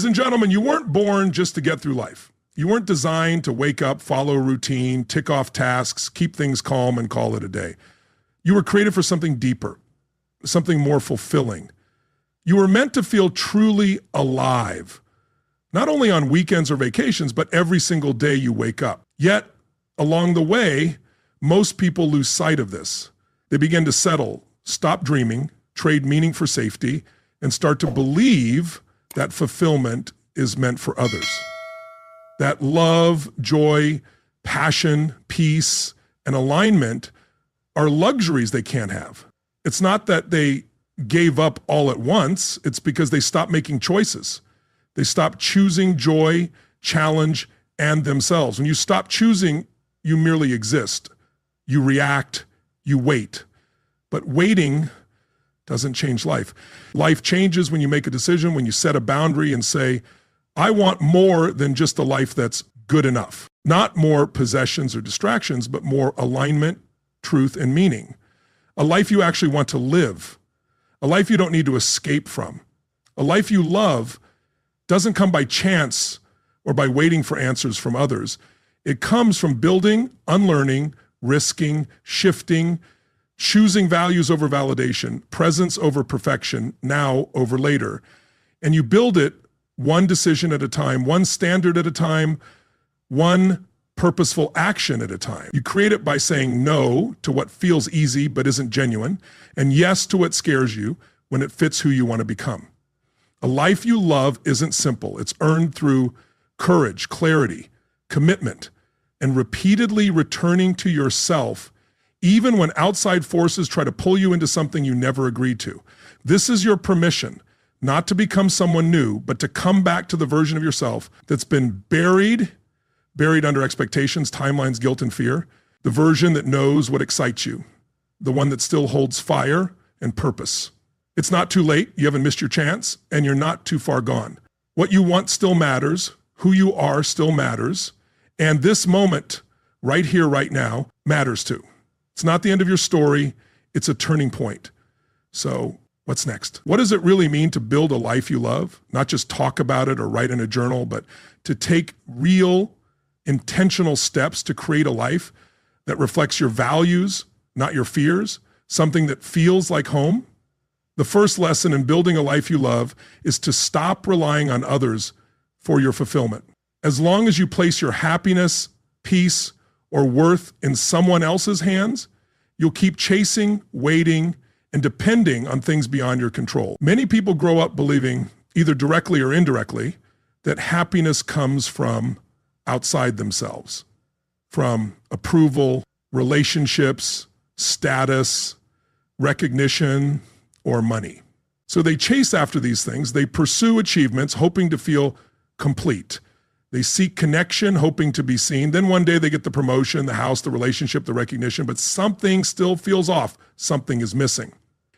Ladies and gentlemen, you weren't born just to get through life. You weren't designed to wake up, follow a routine, tick off tasks, keep things calm, and call it a day. You were created for something deeper, something more fulfilling. You were meant to feel truly alive, not only on weekends or vacations, but every single day you wake up. Yet, along the way, most people lose sight of this. They begin to settle, stop dreaming, trade meaning for safety, and start to believe that fulfillment is meant for others. That love, joy, passion, peace, and alignment are luxuries they can't have. It's not that they gave up all at once, it's because they stopped making choices. They stopped choosing joy, challenge, and themselves. When you stop choosing, you merely exist. You react, you wait. But waiting doesn't change life. Life changes when you make a decision, when you set a boundary and say, I want more than just a life that's good enough. Not more possessions or distractions, but more alignment, truth, and meaning. A life you actually want to live. A life you don't need to escape from. A life you love doesn't come by chance or by waiting for answers from others. It comes from building, unlearning, risking, shifting, choosing values over validation, presence over perfection, now over later. And you build it one decision at a time, one standard at a time, one purposeful action at a time. You create it by saying no to what feels easy but isn't genuine, and yes to what scares you when it fits who you want to become. A life you love isn't simple. It's earned through courage, clarity, commitment, and repeatedly returning to yourself even when outside forces try to pull you into something you never agreed to. This is your permission, not to become someone new, but to come back to the version of yourself that's been buried under expectations, timelines, guilt, and fear. The version that knows what excites you, the one that still holds fire and purpose. It's not too late, you haven't missed your chance, and you're not too far gone. What you want still matters, who you are still matters, and this moment, right here, right now, matters too. It's not the end of your story, it's a turning point. So what's next? What does it really mean to build a life you love? Not just talk about it or write in a journal, but to take real, intentional steps to create a life that reflects your values, not your fears, something that feels like home. The first lesson in building a life you love is to stop relying on others for your fulfillment. As long as you place your happiness, peace, or worth in someone else's hands, you'll keep chasing, waiting, and depending on things beyond your control. Many people grow up believing, either directly or indirectly, that happiness comes from outside themselves, from approval, relationships, status, recognition, or money. So they chase after these things. They pursue achievements, hoping to feel complete. They seek connection, hoping to be seen. Then one day they get the promotion, the house, the relationship, the recognition, but something still feels off. Something is missing.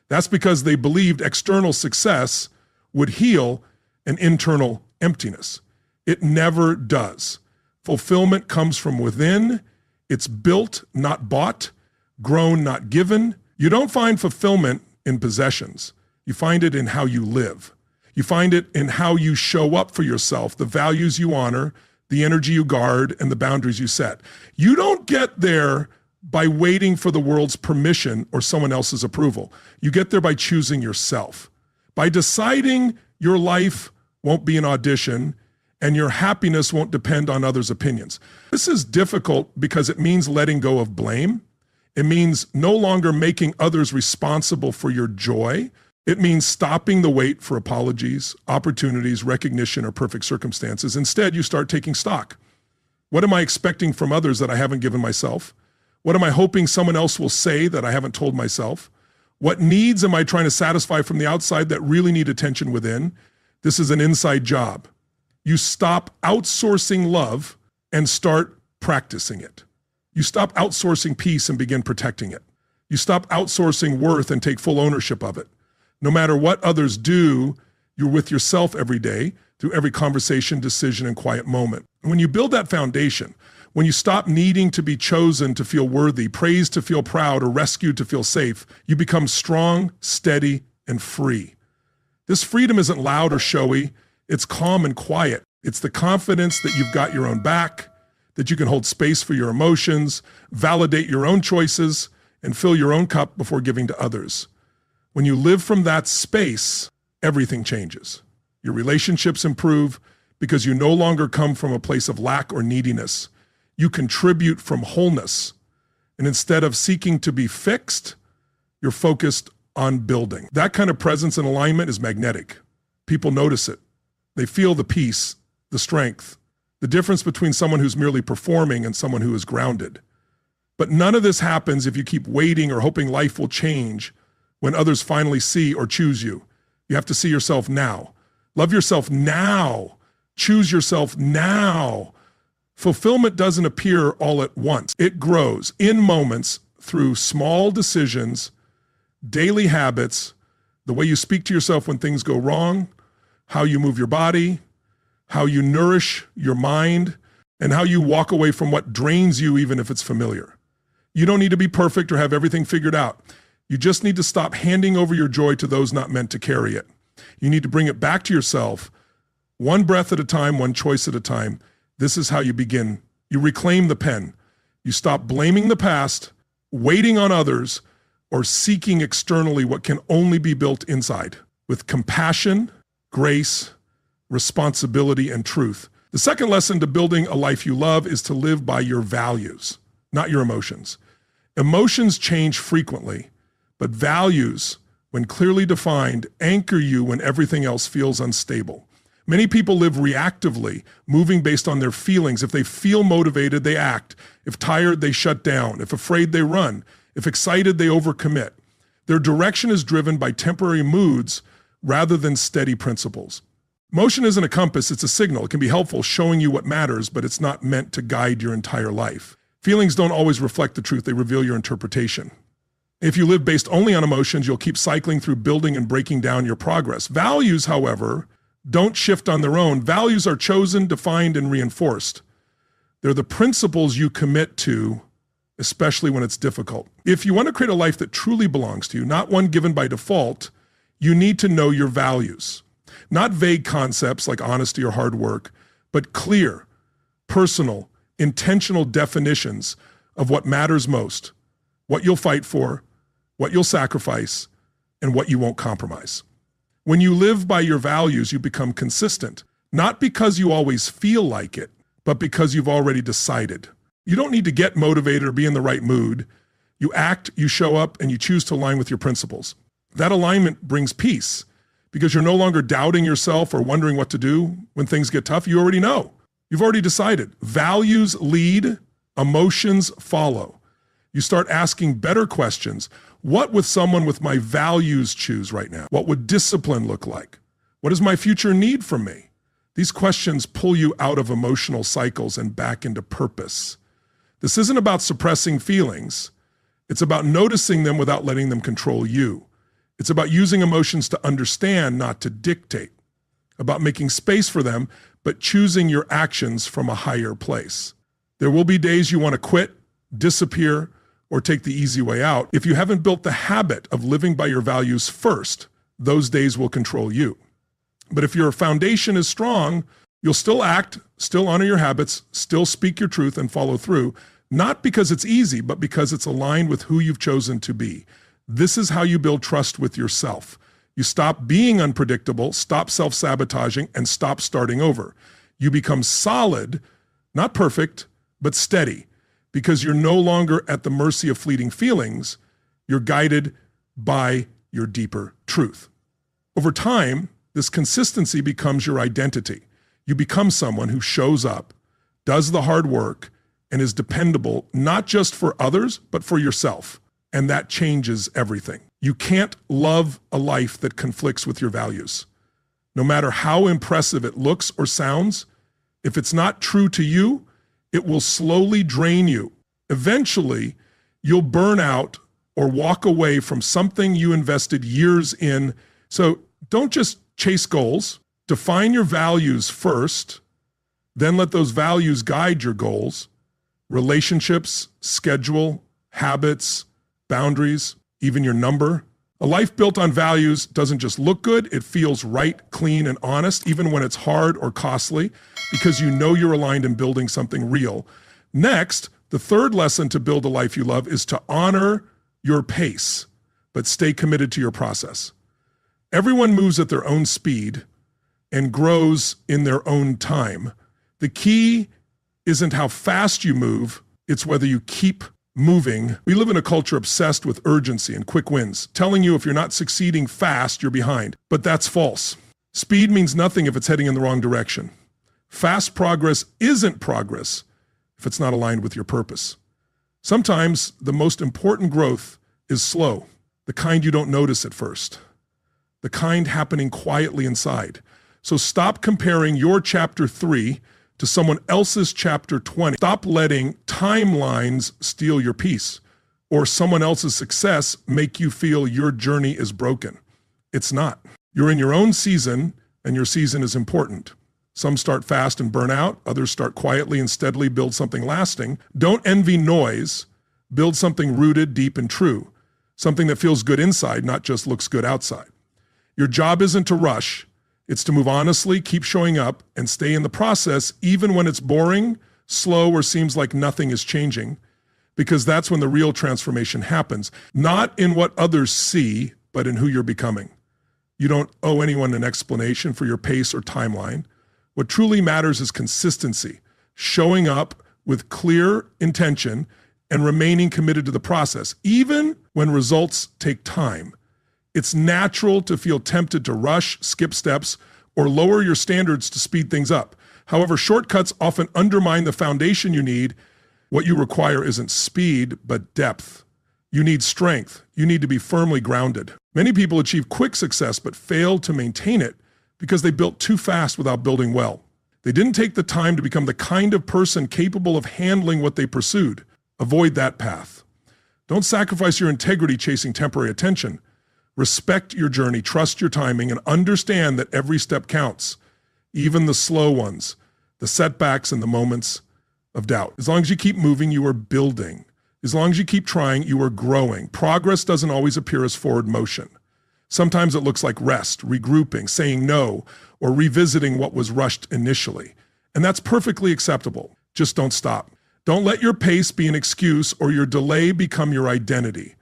That's because they believed external success would heal an internal emptiness. It never does. Fulfillment comes from within. It's built, not bought, grown, not given. You don't find fulfillment in possessions. You find it in how you live. You find it in how you show up for yourself, the values you honor, the energy you guard, and the boundaries you set. You don't get there by waiting for the world's permission or someone else's approval. You get there by choosing yourself, by deciding your life won't be an audition and your happiness won't depend on others' opinions. This is difficult because it means letting go of blame. It means no longer making others responsible for your joy. It means stopping the wait for apologies, opportunities, recognition, or perfect circumstances. Instead, you start taking stock. What am I expecting from others that I haven't given myself? What am I hoping someone else will say that I haven't told myself? What needs am I trying to satisfy from the outside that really need attention within? This is an inside job. You stop outsourcing love and start practicing it. You stop outsourcing peace and begin protecting it. You stop outsourcing worth and take full ownership of it. No matter what others do, you're with yourself every day through every conversation, decision, and quiet moment. And when you build that foundation, when you stop needing to be chosen to feel worthy, praised to feel proud, or rescued to feel safe, you become strong, steady, and free. This freedom isn't loud or showy. It's calm and quiet. It's the confidence that you've got your own back, that you can hold space for your emotions, validate your own choices, and fill your own cup before giving to others. When you live from that space, everything changes. Your relationships improve because you no longer come from a place of lack or neediness. You contribute from wholeness. And instead of seeking to be fixed, you're focused on building. That kind of presence and alignment is magnetic. People notice it. They feel the peace, the strength, the difference between someone who's merely performing and someone who is grounded. But none of this happens if you keep waiting or hoping life will change when others finally see or choose you. You have to see yourself now. Love yourself now. Choose yourself now. Fulfillment doesn't appear all at once. It grows in moments through small decisions, daily habits, the way you speak to yourself when things go wrong, how you move your body, how you nourish your mind, and how you walk away from what drains you even if it's familiar. You don't need to be perfect or have everything figured out. You just need to stop handing over your joy to those not meant to carry it. You need to bring it back to yourself, one breath at a time, one choice at a time. This is how you begin. You reclaim the pen. You stop blaming the past, waiting on others, or seeking externally what can only be built inside with compassion, grace, responsibility, and truth. The second lesson to building a life you love is to live by your values, not your emotions. Emotions change frequently, but values, when clearly defined, anchor you when everything else feels unstable. Many people live reactively, moving based on their feelings. If they feel motivated, they act. If tired, they shut down. If afraid, they run. If excited, they overcommit. Their direction is driven by temporary moods rather than steady principles. Motion isn't a compass, it's a signal. It can be helpful, showing you what matters, but it's not meant to guide your entire life. Feelings don't always reflect the truth, they reveal your interpretation. If you live based only on emotions, you'll keep cycling through building and breaking down your progress. Values, however, don't shift on their own. Values are chosen, defined, and reinforced. They're the principles you commit to, especially when it's difficult. If you want to create a life that truly belongs to you, not one given by default, you need to know your values. Not vague concepts like honesty or hard work, but clear, personal, intentional definitions of what matters most, what you'll fight for, what you'll sacrifice, and what you won't compromise. When you live by your values, you become consistent, not because you always feel like it, but because you've already decided. You don't need to get motivated or be in the right mood. You act, you show up, and you choose to align with your principles. That alignment brings peace because you're no longer doubting yourself or wondering what to do when things get tough. You already know. You've already decided. Values lead, emotions follow. You start asking better questions. What would someone with my values choose right now? What would discipline look like? What does my future need from me? These questions pull you out of emotional cycles and back into purpose. This isn't about suppressing feelings. It's about noticing them without letting them control you. It's about using emotions to understand, not to dictate. About making space for them, but choosing your actions from a higher place. There will be days you want to quit, disappear, or take the easy way out. If you haven't built the habit of living by your values first, those days will control you. But if your foundation is strong, you'll still act, still honor your habits, still speak your truth and follow through, not because it's easy, but because it's aligned with who you've chosen to be. This is how you build trust with yourself. You stop being unpredictable, stop self-sabotaging, and stop starting over. You become solid, not perfect, but steady, because you're no longer at the mercy of fleeting feelings. You're guided by your deeper truth. Over time, this consistency becomes your identity. You become someone who shows up, does the hard work, and is dependable not just for others, but for yourself. And that changes everything. You can't love a life that conflicts with your values. No matter how impressive it looks or sounds, if it's not true to you, it will slowly drain you. Eventually, you'll burn out or walk away from something you invested years in. So don't just chase goals. Define your values first, then let those values guide your goals, relationships, schedule, habits, boundaries, even your number A life built on values doesn't just look good, it feels right, clean, and honest, even when it's hard or costly, because you know you're aligned in building something real. Next, the third lesson to build a life you love is to honor your pace, but stay committed to your process. Everyone moves at their own speed and grows in their own time. The key isn't how fast you move, it's whether you keep moving. We live in a culture obsessed with urgency and quick wins, telling you if you're not succeeding fast, you're behind. But that's false. Speed means nothing if it's heading in the wrong direction. Fast progress isn't progress if it's not aligned with your purpose. Sometimes the most important growth is slow, the kind you don't notice at first, the kind happening quietly inside. So stop comparing your chapter 3 to someone else's chapter 20. Stop letting timelines steal your peace or someone else's success make you feel your journey is broken. It's not. You're in your own season, and your season is important. Some start fast and burn out. Others start quietly and steadily build something lasting. Don't envy noise. Build something rooted, deep, and true. Something that feels good inside, not just looks good outside. Your job isn't to rush. It's to move honestly, keep showing up, and stay in the process even when it's boring, slow, or seems like nothing is changing, because that's when the real transformation happens. Not in what others see, but in who you're becoming. You don't owe anyone an explanation for your pace or timeline. What truly matters is consistency, showing up with clear intention and remaining committed to the process, even when results take time. It's natural to feel tempted to rush, skip steps, or lower your standards to speed things up. However, shortcuts often undermine the foundation you need. What you require isn't speed, but depth. You need strength. You need to be firmly grounded. Many people achieve quick success but fail to maintain it because they built too fast without building well. They didn't take the time to become the kind of person capable of handling what they pursued. Avoid that path. Don't sacrifice your integrity chasing temporary attention. Respect your journey, trust your timing, and understand that every step counts, even the slow ones, the setbacks and the moments of doubt. As long as you keep moving, you are building. As long as you keep trying, you are growing. Progress doesn't always appear as forward motion. Sometimes it looks like rest, regrouping, saying no, or revisiting what was rushed initially. And that's perfectly acceptable. Just don't stop. Don't let your pace be an excuse or your delay become your identity.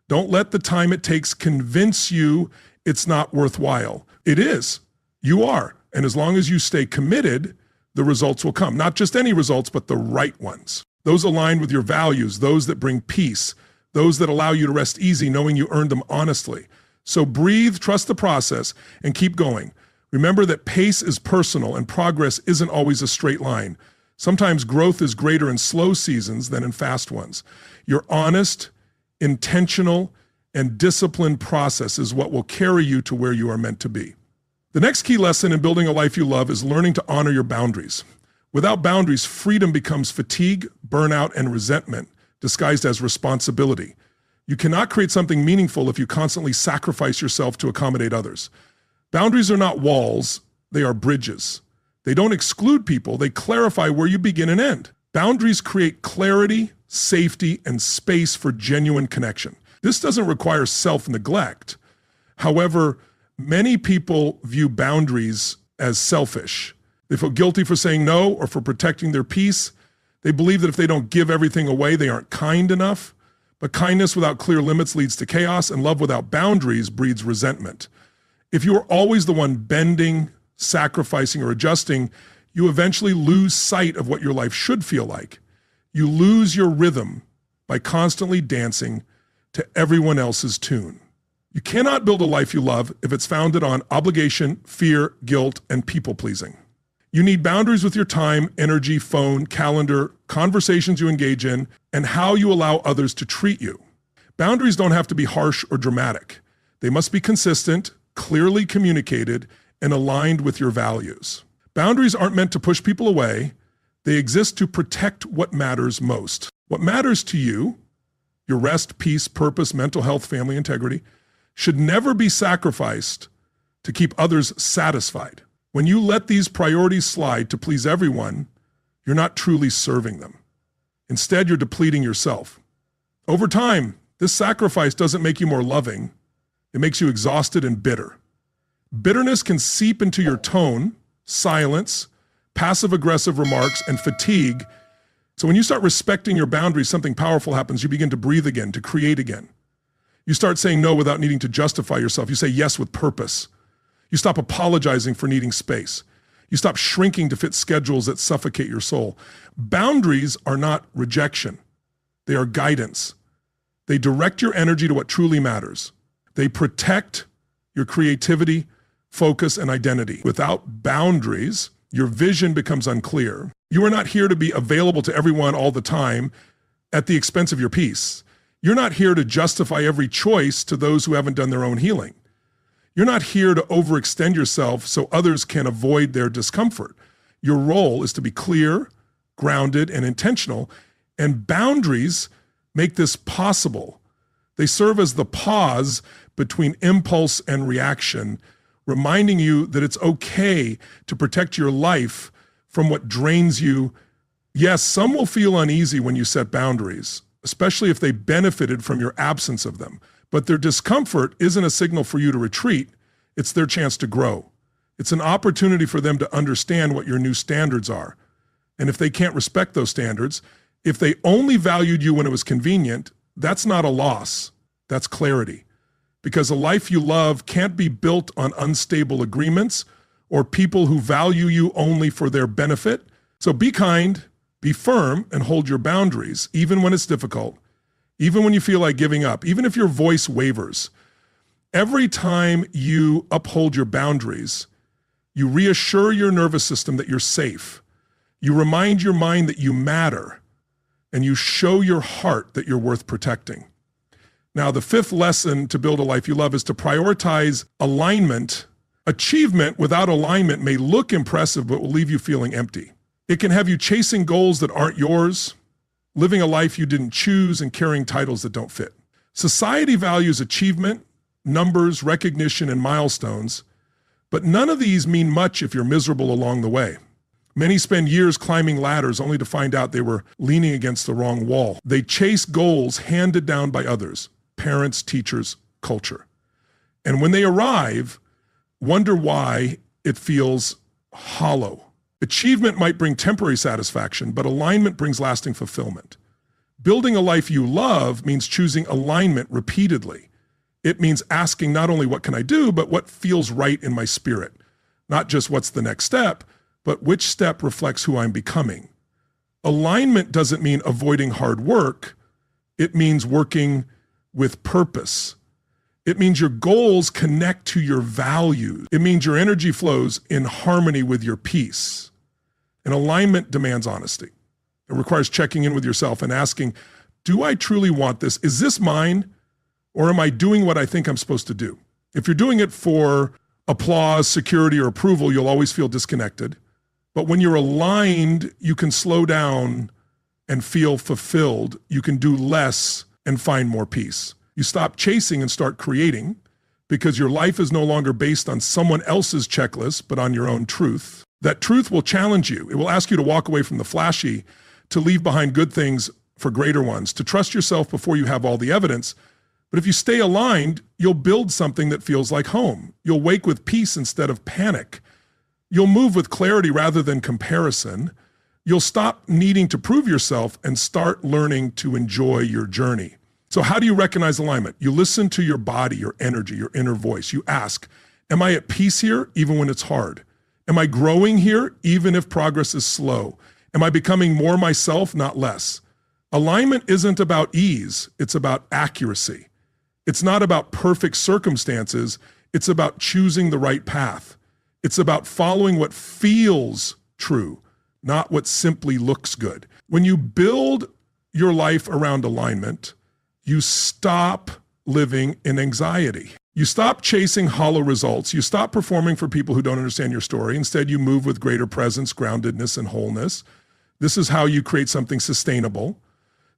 Don't let the time it takes convince you it's not worthwhile. It is. You are. And as long as you stay committed, the results will come. Not just any results, but the right ones. Those aligned with your values, those that bring peace, those that allow you to rest easy knowing you earned them honestly. So breathe, trust the process, and keep going. Remember that pace is personal and progress isn't always a straight line. Sometimes growth is greater in slow seasons than in fast ones. Your honest, intentional, and disciplined process is what will carry you to where you are meant to be. The next key lesson in building a life you love is learning to honor your boundaries. Without boundaries, freedom becomes fatigue, burnout, and resentment, disguised as responsibility. You cannot create something meaningful if you constantly sacrifice yourself to accommodate others. Boundaries are not walls, they are bridges. They don't exclude people, they clarify where you begin and end. Boundaries create clarity, safety, and space for genuine connection. This doesn't require self-neglect. However, many people view boundaries as selfish. They feel guilty for saying no or for protecting their peace. They believe that if they don't give everything away, they aren't kind enough. But kindness without clear limits leads to chaos, and love without boundaries breeds resentment. If you are always the one bending, sacrificing, or adjusting, you eventually lose sight of what your life should feel like. You lose your rhythm by constantly dancing to everyone else's tune. You cannot build a life you love if it's founded on obligation, fear, guilt, and people-pleasing. You need boundaries with your time, energy, phone, calendar, conversations you engage in, and how you allow others to treat you. Boundaries don't have to be harsh or dramatic. They must be consistent, clearly communicated, and aligned with your values. Boundaries aren't meant to push people away. They exist to protect what matters most. What matters to you, your rest, peace, purpose, mental health, family integrity, should never be sacrificed to keep others satisfied. When you let these priorities slide to please everyone, you're not truly serving them. Instead, you're depleting yourself. Over time, this sacrifice doesn't make you more loving. It makes you exhausted and bitter. Bitterness can seep into your tone, silence, passive-aggressive remarks, and fatigue. So when you start respecting your boundaries, something powerful happens. You begin to breathe again, to create again. You start saying no without needing to justify yourself. You say yes with purpose. You stop apologizing for needing space. You stop shrinking to fit schedules that suffocate your soul. Boundaries are not rejection. They are guidance. They direct your energy to what truly matters. They protect your creativity, focus, and identity. Without boundaries, your vision becomes unclear. You are not here to be available to everyone all the time at the expense of your peace. You're not here to justify every choice to those who haven't done their own healing. You're not here to overextend yourself so others can avoid their discomfort. Your role is to be clear, grounded, and intentional, and boundaries make this possible. They serve as the pause between impulse and reaction, reminding you that it's okay to protect your life from what drains you. Yes, some will feel uneasy when you set boundaries, especially if they benefited from your absence of them. But their discomfort isn't a signal for you to retreat. It's their chance to grow. It's an opportunity for them to understand what your new standards are. And if they can't respect those standards, if they only valued you when it was convenient, that's not a loss. That's clarity. Because a life you love can't be built on unstable agreements or people who value you only for their benefit. So be kind, be firm, and hold your boundaries, even when it's difficult, even when you feel like giving up, even if your voice wavers. Every time you uphold your boundaries, you reassure your nervous system that you're safe. You remind your mind that you matter, and you show your heart that you're worth protecting. Now, the fifth lesson to build a life you love is to prioritize alignment. Achievement without alignment may look impressive, but will leave you feeling empty. It can have you chasing goals that aren't yours, living a life you didn't choose, and carrying titles that don't fit. Society values achievement, numbers, recognition, and milestones, but none of these mean much if you're miserable along the way. Many spend years climbing ladders only to find out they were leaning against the wrong wall. They chase goals handed down by others, parents, teachers, culture. And when they arrive, wonder why it feels hollow. Achievement might bring temporary satisfaction, but alignment brings lasting fulfillment. Building a life you love means choosing alignment repeatedly. It means asking not only what can I do, but what feels right in my spirit. Not just what's the next step, but which step reflects who I'm becoming. Alignment doesn't mean avoiding hard work. It means working with purpose. It means your goals connect to your values. It means your energy flows in harmony with your peace. And alignment demands honesty. It requires checking in with yourself and asking, do I truly want this? Is this mine? Or am I doing what I think I'm supposed to do? If you're doing it for applause, security, or approval, you'll always feel disconnected. But when you're aligned, you can slow down and feel fulfilled. You can do less and find more peace. You stop chasing and start creating because your life is no longer based on someone else's checklist, but on your own truth. That truth will challenge you. It will ask you to walk away from the flashy, to leave behind good things for greater ones, to trust yourself before you have all the evidence. But if you stay aligned, you'll build something that feels like home. You'll wake with peace instead of panic. You'll move with clarity rather than comparison. You'll stop needing to prove yourself and start learning to enjoy your journey. So how do you recognize alignment? You listen to your body, your energy, your inner voice. You ask, am I at peace here even when it's hard? Am I growing here even if progress is slow? Am I becoming more myself, not less? Alignment isn't about ease, it's about accuracy. It's not about perfect circumstances, it's about choosing the right path. It's about following what feels true, not what simply looks good. When you build your life around alignment, you stop living in anxiety. You stop chasing hollow results. You stop performing for people who don't understand your story. Instead, you move with greater presence, groundedness, and wholeness. This is how you create something sustainable,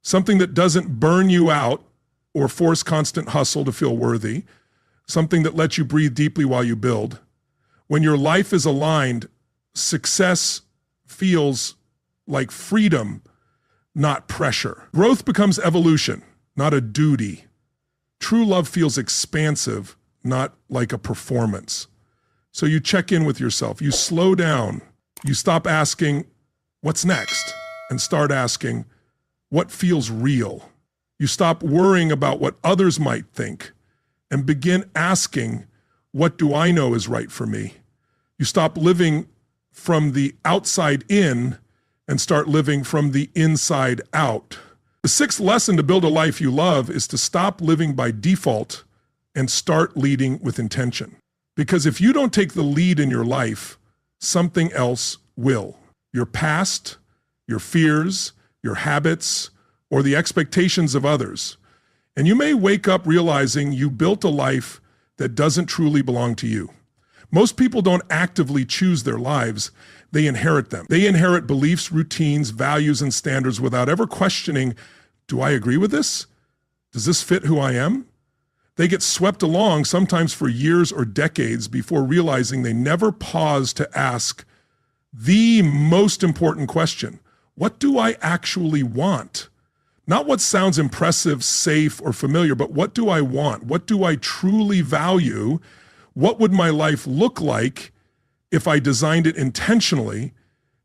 something that doesn't burn you out or force constant hustle to feel worthy, something that lets you breathe deeply while you build. When your life is aligned, success feels like freedom, not pressure. Growth becomes evolution, not a duty. True love feels expansive, not like a performance. So you check in with yourself, you slow down, you stop asking, what's next? And start asking, what feels real? You stop worrying about what others might think and begin asking, what do I know is right for me? You stop living from the outside in and start living from the inside out. The sixth lesson to build a life you love is to stop living by default and start leading with intention. Because if you don't take the lead in your life, something else will. Your past, your fears, your habits, or the expectations of others. And you may wake up realizing you built a life that doesn't truly belong to you. Most people don't actively choose their lives, they inherit them. They inherit beliefs, routines, values, and standards without ever questioning, do I agree with this? Does this fit who I am? They get swept along, sometimes for years or decades, before realizing they never pause to ask the most important question. What do I actually want? Not what sounds impressive, safe, or familiar, but what do I want? What do I truly value? What would my life look like if I designed it intentionally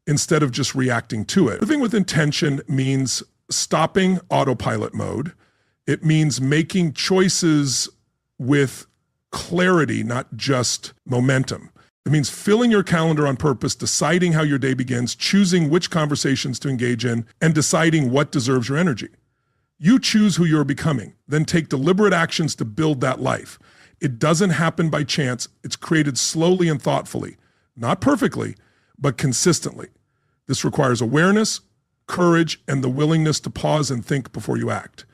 instead of just reacting to it? Living with intention means stopping autopilot mode. It means making choices with clarity, not just momentum. It means filling your calendar on purpose, deciding how your day begins, choosing which conversations to engage in, and deciding what deserves your energy. You choose who you're becoming, then take deliberate actions to build that life. It doesn't happen by chance. It's created slowly and thoughtfully, not perfectly, but consistently. This requires awareness, courage, and the willingness to pause and think before you act.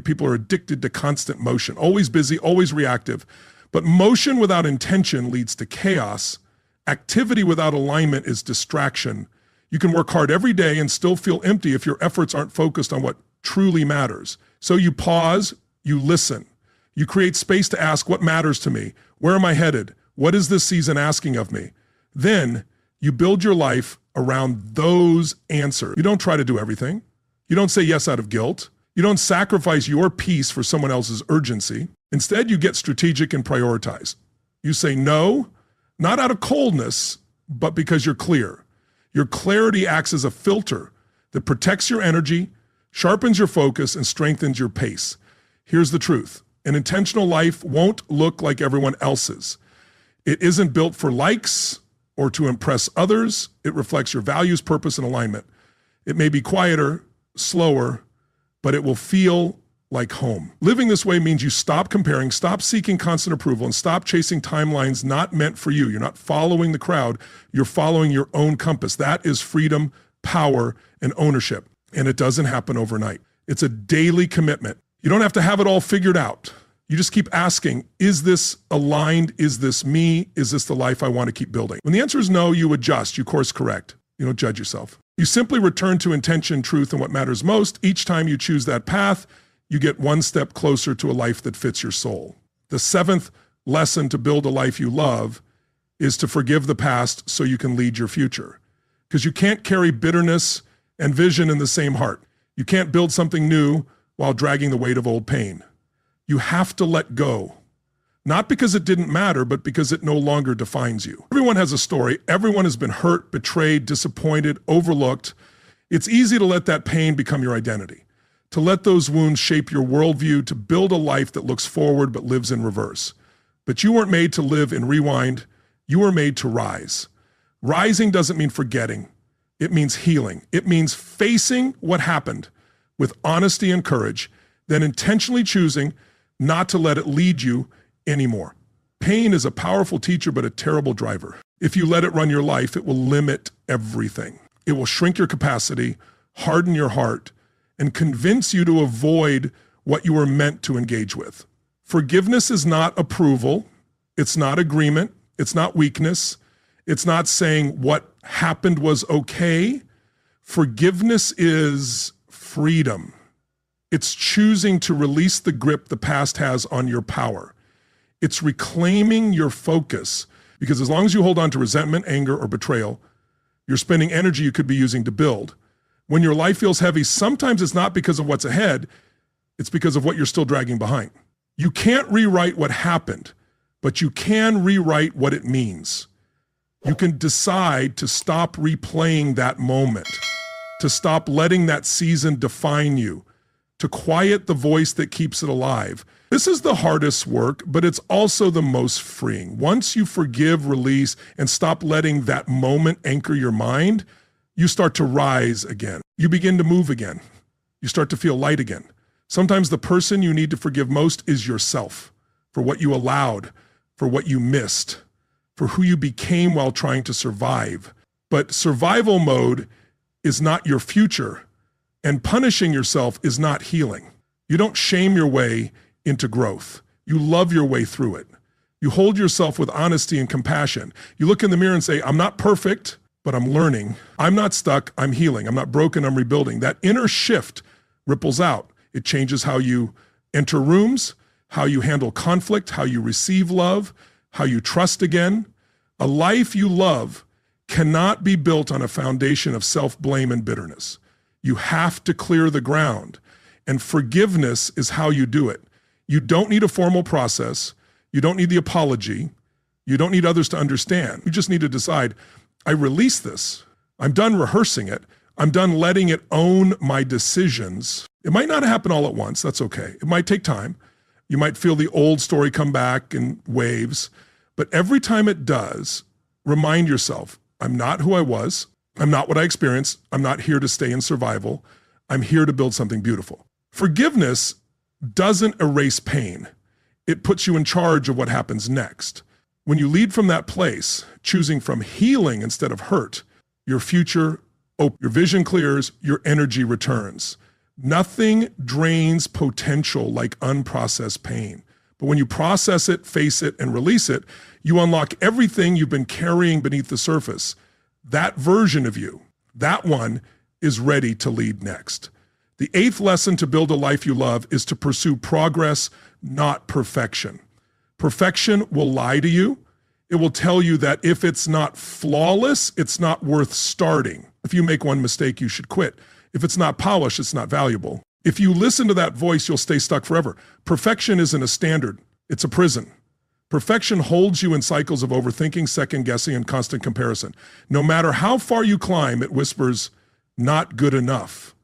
People are addicted to constant motion, always busy, always reactive. But motion without intention leads to chaos. Activity without alignment is distraction. You can work hard every day and still feel empty if your efforts aren't focused on what truly matters. So you pause, you listen. You create space to ask, what matters to me? Where am I headed? What is this season asking of me? Then you build your life around those answers. You don't try to do everything. You don't say yes out of guilt. You don't sacrifice your peace for someone else's urgency. Instead, you get strategic and prioritize. You say no, not out of coldness, but because you're clear. Your clarity acts as a filter that protects your energy, sharpens your focus, and strengthens your pace. Here's the truth. An intentional life won't look like everyone else's. It isn't built for likes or to impress others. It reflects your values, purpose, and alignment. It may be quieter, slower, but it will feel like home. Living this way means you stop comparing, stop seeking constant approval, and stop chasing timelines not meant for you. You're not following the crowd. You're following your own compass. That is freedom, power, and ownership. And it doesn't happen overnight. It's a daily commitment. You don't have to have it all figured out. You just keep asking, is this aligned? Is this me? Is this the life I want to keep building? When the answer is no, you adjust, you course correct. You don't judge yourself. You simply return to intention, truth, and what matters most. Each time you choose that path, you get one step closer to a life that fits your soul. The seventh lesson to build a life you love is to forgive the past so you can lead your future. Because you can't carry bitterness and vision in the same heart. You can't build something new while dragging the weight of old pain. You have to let go. Not because it didn't matter, but because it no longer defines you. Everyone has a story. Everyone has been hurt, betrayed, disappointed, overlooked. It's easy to let that pain become your identity, to let those wounds shape your worldview, to build a life that looks forward but lives in reverse. But you weren't made to live in rewind. You were made to rise. Rising doesn't mean forgetting. It means healing. It means facing what happened with honesty and courage, then intentionally choosing not to let it lead you anymore. Pain is a powerful teacher, but a terrible driver. If you let it run your life, it will limit everything. It will shrink your capacity, harden your heart, and convince you to avoid what you were meant to engage with. Forgiveness is not approval. It's not agreement. It's not weakness. It's not saying what happened was okay. Forgiveness is freedom. It's choosing to release the grip the past has on your power. It's reclaiming your focus, because as long as you hold on to resentment, anger, or betrayal, you're spending energy you could be using to build. When your life feels heavy, sometimes it's not because of what's ahead, it's because of what you're still dragging behind. You can't rewrite what happened, but you can rewrite what it means. You can decide to stop replaying that moment, to stop letting that season define you, to quiet the voice that keeps it alive. This is the hardest work, but it's also the most freeing. Once you forgive, release, and stop letting that moment anchor your mind, you start to rise again. You begin to move again. You start to feel light again. Sometimes the person you need to forgive most is yourself, for what you allowed, for what you missed, for who you became while trying to survive. But survival mode is not your future, and punishing yourself is not healing. You don't shame your way into growth. You love your way through it. You hold yourself with honesty and compassion. You look in the mirror and say, I'm not perfect, but I'm learning. I'm not stuck, I'm healing. I'm not broken, I'm rebuilding. That inner shift ripples out. It changes how you enter rooms, how you handle conflict, how you receive love, how you trust again. A life you love cannot be built on a foundation of self-blame and bitterness. You have to clear the ground, and forgiveness is how you do it. You don't need a formal process. You don't need the apology. You don't need others to understand. You just need to decide, I release this. I'm done rehearsing it. I'm done letting it own my decisions. It might not happen all at once. That's okay. It might take time. You might feel the old story come back in waves. But every time it does, remind yourself, I'm not who I was. I'm not what I experienced. I'm not here to stay in survival. I'm here to build something beautiful. Forgiveness doesn't erase pain. It puts you in charge of what happens next. When you lead from that place, choosing from healing instead of hurt, your future opens, your vision clears, your energy returns. Nothing drains potential like unprocessed pain. But when you process it, face it, and release it, you unlock everything you've been carrying beneath the surface. That version of you, that one, is ready to lead next. The 8th lesson to build a life you love is to pursue progress, not perfection. Perfection will lie to you. It will tell you that if it's not flawless, it's not worth starting. If you make one mistake, you should quit. If it's not polished, it's not valuable. If you listen to that voice, you'll stay stuck forever. Perfection isn't a standard. It's a prison. Perfection holds you in cycles of overthinking, second guessing, and constant comparison. No matter how far you climb, it whispers, not good enough.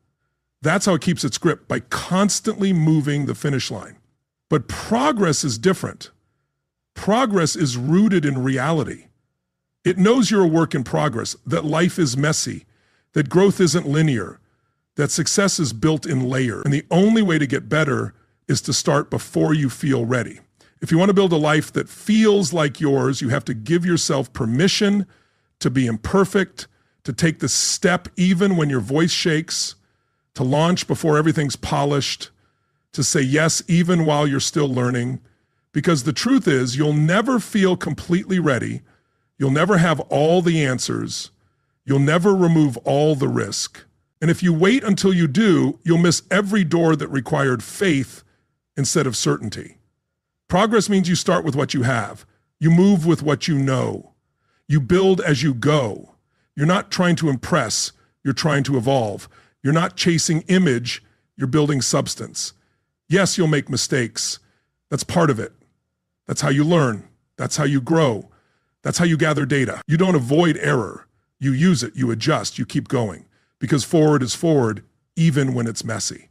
That's how it keeps its grip, by constantly moving the finish line. But progress is different. Progress is rooted in reality. It knows you're a work in progress, that life is messy, that growth isn't linear, that success is built in layers. And the only way to get better is to start before you feel ready. If you want to build a life that feels like yours, you have to give yourself permission to be imperfect, to take the step even when your voice shakes, to launch before everything's polished, to say yes even while you're still learning. Because the truth is, you'll never feel completely ready. You'll never have all the answers. You'll never remove all the risk. And if you wait until you do, you'll miss every door that required faith instead of certainty. Progress means you start with what you have. You move with what you know. You build as you go. You're not trying to impress. You're trying to evolve. You're not chasing image. You're building substance. Yes, you'll make mistakes. That's part of it. That's how you learn. That's how you grow. That's how you gather data. You don't avoid error. You use it. You adjust. You keep going. Because forward is forward, even when it's messy.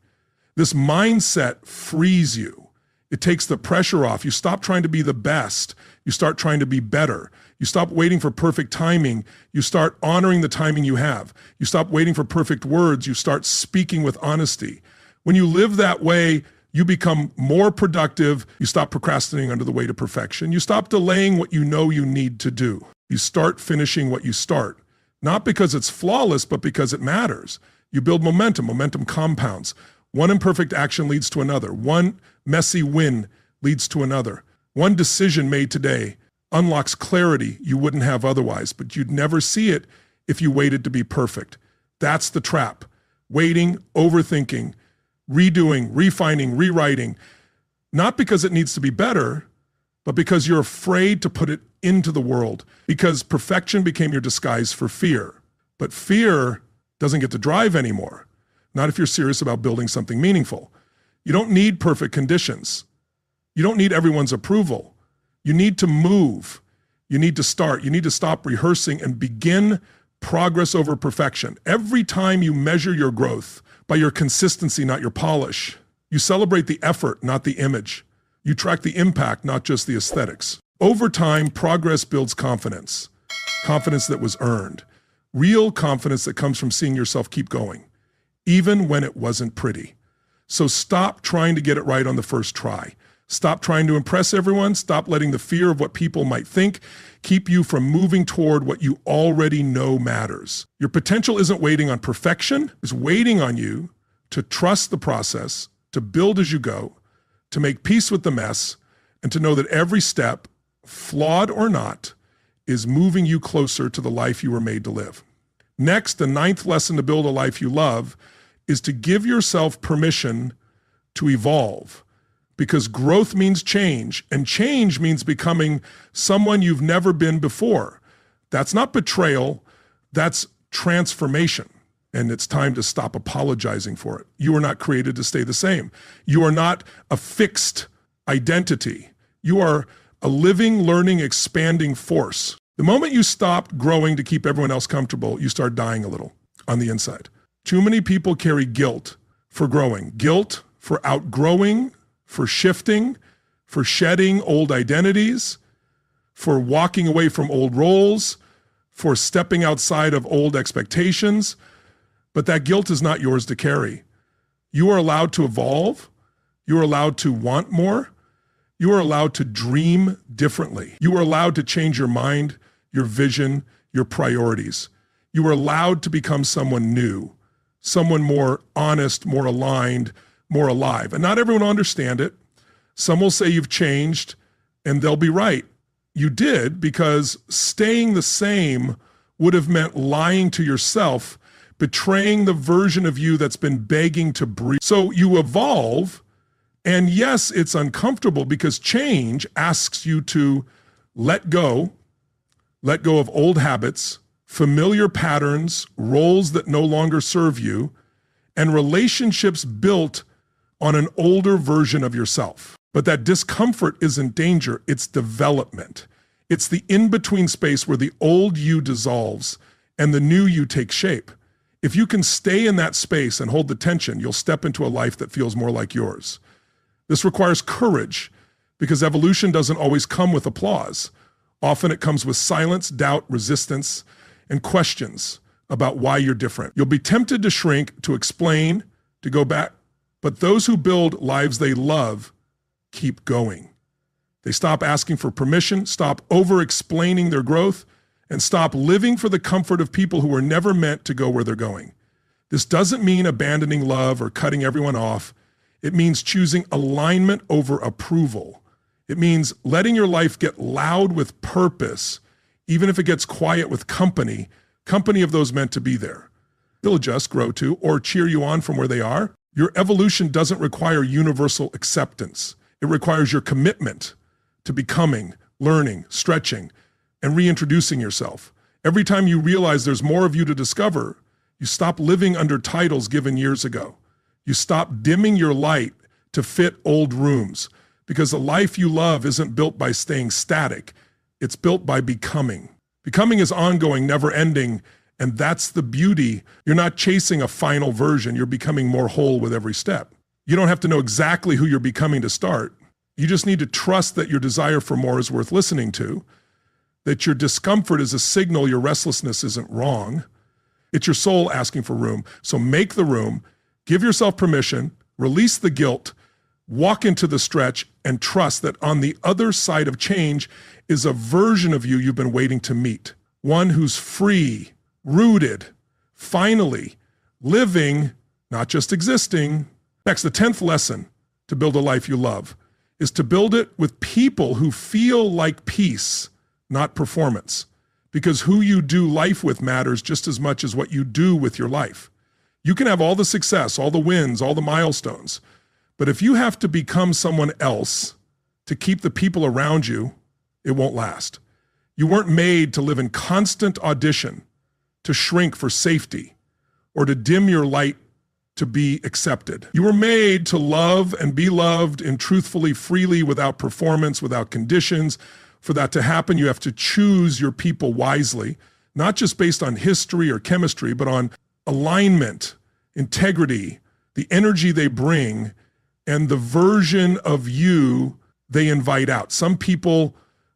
This mindset frees you. It takes the pressure off. You stop trying to be the best. You start trying to be better. You stop waiting for perfect timing. You start honoring the timing you have. You stop waiting for perfect words. You start speaking with honesty. When you live that way, you become more productive. You stop procrastinating under the weight of perfection. You stop delaying what you know you need to do. You start finishing what you start. Not because it's flawless, but because it matters. You build momentum. Momentum compounds. One imperfect action leads to another. One messy win leads to another. One decision made today unlocks clarity you wouldn't have otherwise, but you'd never see it if you waited to be perfect. That's the trap. Waiting, overthinking, redoing, refining, rewriting, not because it needs to be better, but because you're afraid to put it into the world, because perfection became your disguise for fear. But fear doesn't get to drive anymore, not if you're serious about building something meaningful. You don't need perfect conditions. You don't need everyone's approval. You need to move. You need to start. You need to stop rehearsing and begin progress over perfection. Every time you measure your growth by your consistency, not your polish, you celebrate the effort, not the image. You track the impact, not just the aesthetics. Over time, progress builds confidence. Confidence that was earned. Real confidence that comes from seeing yourself keep going, even when it wasn't pretty. So stop trying to get it right on the first try. Stop trying to impress everyone. Stop letting the fear of what people might think keep you from moving toward what you already know matters. Your potential isn't waiting on perfection. It's waiting on you to trust the process, to build as you go, to make peace with the mess, and to know that every step, flawed or not, is moving you closer to the life you were made to live. Next, the 9th lesson to build a life you love is to give yourself permission to evolve, because growth means change, and change means becoming someone you've never been before. That's not betrayal, that's transformation. And it's time to stop apologizing for it. You are not created to stay the same. You are not a fixed identity. You are a living, learning, expanding force. The moment you stop growing to keep everyone else comfortable, you start dying a little on the inside. Too many people carry guilt for growing, guilt for outgrowing, for shifting, for shedding old identities, for walking away from old roles, for stepping outside of old expectations. But that guilt is not yours to carry. You are allowed to evolve. You are allowed to want more. You are allowed to dream differently. You are allowed to change your mind, your vision, your priorities. You are allowed to become someone new, someone more honest, more aligned, more alive. And not everyone will understand it. Some will say you've changed, and they'll be right. You did, because staying the same would have meant lying to yourself, betraying the version of you that's been begging to breathe. So you evolve, and yes, it's uncomfortable because change asks you to let go of old habits, familiar patterns, roles that no longer serve you, and relationships built on an older version of yourself. But that discomfort isn't danger, it's development. It's the in-between space where the old you dissolves and the new you takes shape. If you can stay in that space and hold the tension, you'll step into a life that feels more like yours. This requires courage, because evolution doesn't always come with applause. Often it comes with silence, doubt, resistance, and questions about why you're different. You'll be tempted to shrink, to explain, to go back, but those who build lives they love keep going. They stop asking for permission, stop over-explaining their growth, and stop living for the comfort of people who were never meant to go where they're going. This doesn't mean abandoning love or cutting everyone off. It means choosing alignment over approval. It means letting your life get loud with purpose, even if it gets quiet with company of those meant to be there. They'll adjust, grow to, or cheer you on from where they are. Your evolution doesn't require universal acceptance. It requires your commitment to becoming, learning, stretching, and reintroducing yourself. Every time you realize there's more of you to discover, you stop living under titles given years ago. You stop dimming your light to fit old rooms, because the life you love isn't built by staying static. It's built by becoming. Becoming is ongoing, never ending, and that's the beauty. You're not chasing a final version. You're becoming more whole with every step. You don't have to know exactly who you're becoming to start. You just need to trust that your desire for more is worth listening to, that your discomfort is a signal your restlessness isn't wrong. It's your soul asking for room. So make the room, give yourself permission, release the guilt, walk into the stretch, and trust that on the other side of change is a version of you you've been waiting to meet. One who's free, rooted, finally living, not just existing. Next, the 10th lesson to build a life you love is to build it with people who feel like peace, not performance. Because who you do life with matters just as much as what you do with your life. You can have all the success, all the wins, all the milestones, but if you have to become someone else to keep the people around you, it won't last. You weren't made to live in constant audition, to shrink for safety, or to dim your light to be accepted. You were made to love and be loved and truthfully, freely, without performance, without conditions. For that to happen, you have to choose your people wisely, not just based on history or chemistry, but on alignment, integrity, the energy they bring, and the version of you they invite out. Some people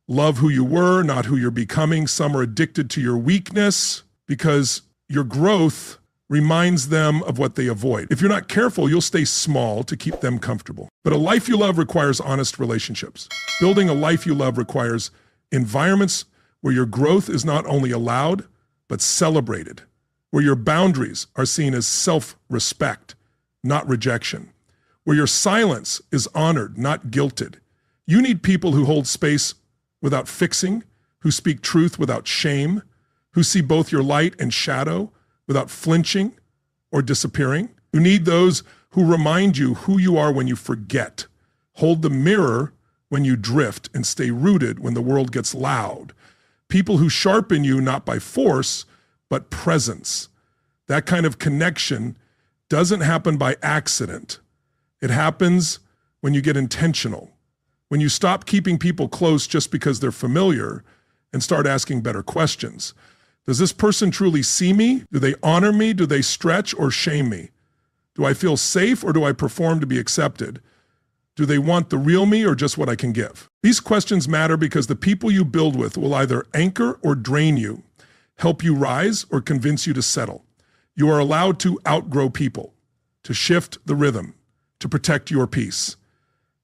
love who you were, not who you're becoming. Some are addicted to your weakness because your growth reminds them of what they avoid. If you're not careful, you'll stay small to keep them comfortable. But a life you love requires honest relationships. Building a life you love requires environments where your growth is not only allowed, but celebrated, where your boundaries are seen as self-respect, not rejection, where your silence is honored, not guilted. You need people who hold space without fixing, who speak truth without shame, who see both your light and shadow without flinching or disappearing. You need those who remind you who you are when you forget, hold the mirror when you drift, and stay rooted when the world gets loud. People who sharpen you not by force, but presence. That kind of connection doesn't happen by accident. It happens when you get intentional, when you stop keeping people close just because they're familiar and start asking better questions. Does this person truly see me? Do they honor me? Do they stretch or shame me? Do I feel safe or do I perform to be accepted? Do they want the real me or just what I can give? These questions matter because the people you build with will either anchor or drain you, help you rise or convince you to settle. You are allowed to outgrow people, to shift the rhythm, to protect your peace.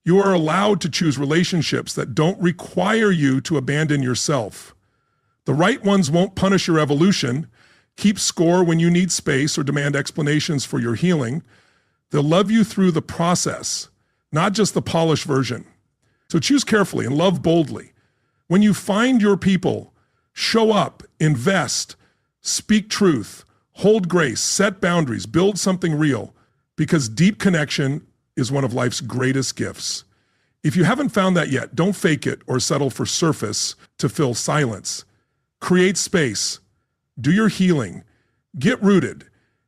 You are allowed to choose relationships that don't require you to abandon yourself. The right ones won't punish your evolution, keep score when you need space or demand explanations for your healing. They'll love you through the process, not just the polished version. So choose carefully and love boldly. When you find your people, show up, invest, speak truth, hold grace, set boundaries, build something real, because deep connection is one of life's greatest gifts. If you haven't found that yet, don't fake it or settle for surface to fill silence. Create space, do your healing, get rooted,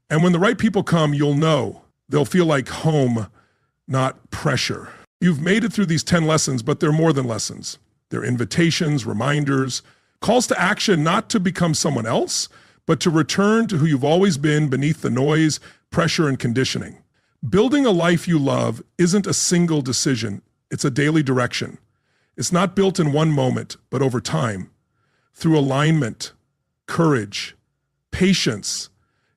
and when the right people come, you'll know. They'll feel like home, not pressure. You've made it through these 10 lessons, but they're more than lessons. They're invitations, reminders, calls to action, not to become someone else, but to return to who you've always been beneath the noise, pressure, and conditioning. Building a life you love isn't a single decision. It's a daily direction. It's not built in one moment, but over time, through alignment, courage, patience,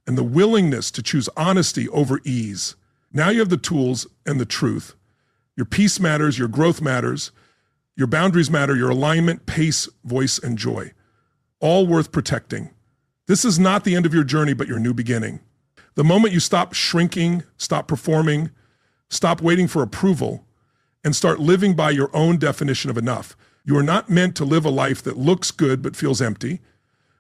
and the willingness to choose honesty over ease. Now you have the tools and the truth. Your peace matters, your growth matters, your boundaries matter, your alignment, pace, voice, and joy. All worth protecting. This is not the end of your journey, but your new beginning. The moment you stop shrinking, stop performing, stop waiting for approval, and start living by your own definition of enough. You are not meant to live a life that looks good but feels empty,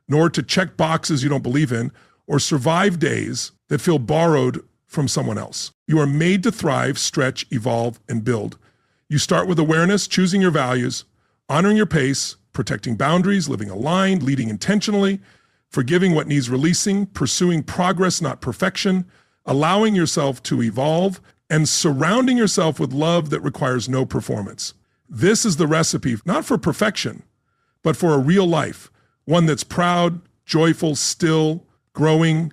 nor to check boxes you don't believe in, or survive days that feel borrowed from someone else. You are made to thrive, stretch, evolve, and build. You start with awareness, choosing your values, honoring your pace, protecting boundaries, living aligned, leading intentionally, forgiving what needs releasing, pursuing progress, not perfection, allowing yourself to evolve, and surrounding yourself with love that requires no performance. This is the recipe, not for perfection, but for a real life, one that's proud, joyful, still, growing,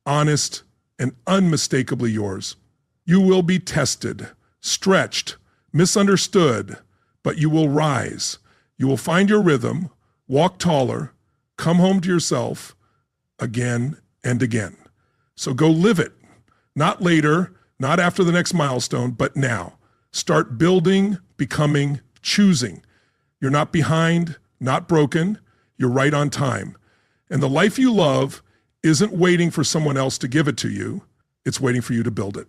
honest, and unmistakably yours. You will be tested, stretched, misunderstood, but you will rise. You will find your rhythm, walk taller, come home to yourself again and again. So go live it, not later, not after the next milestone, but now. Start building, becoming, choosing. You're not behind, not broken. You're right on time. And the life you love isn't waiting for someone else to give it to you. It's waiting for you to build it.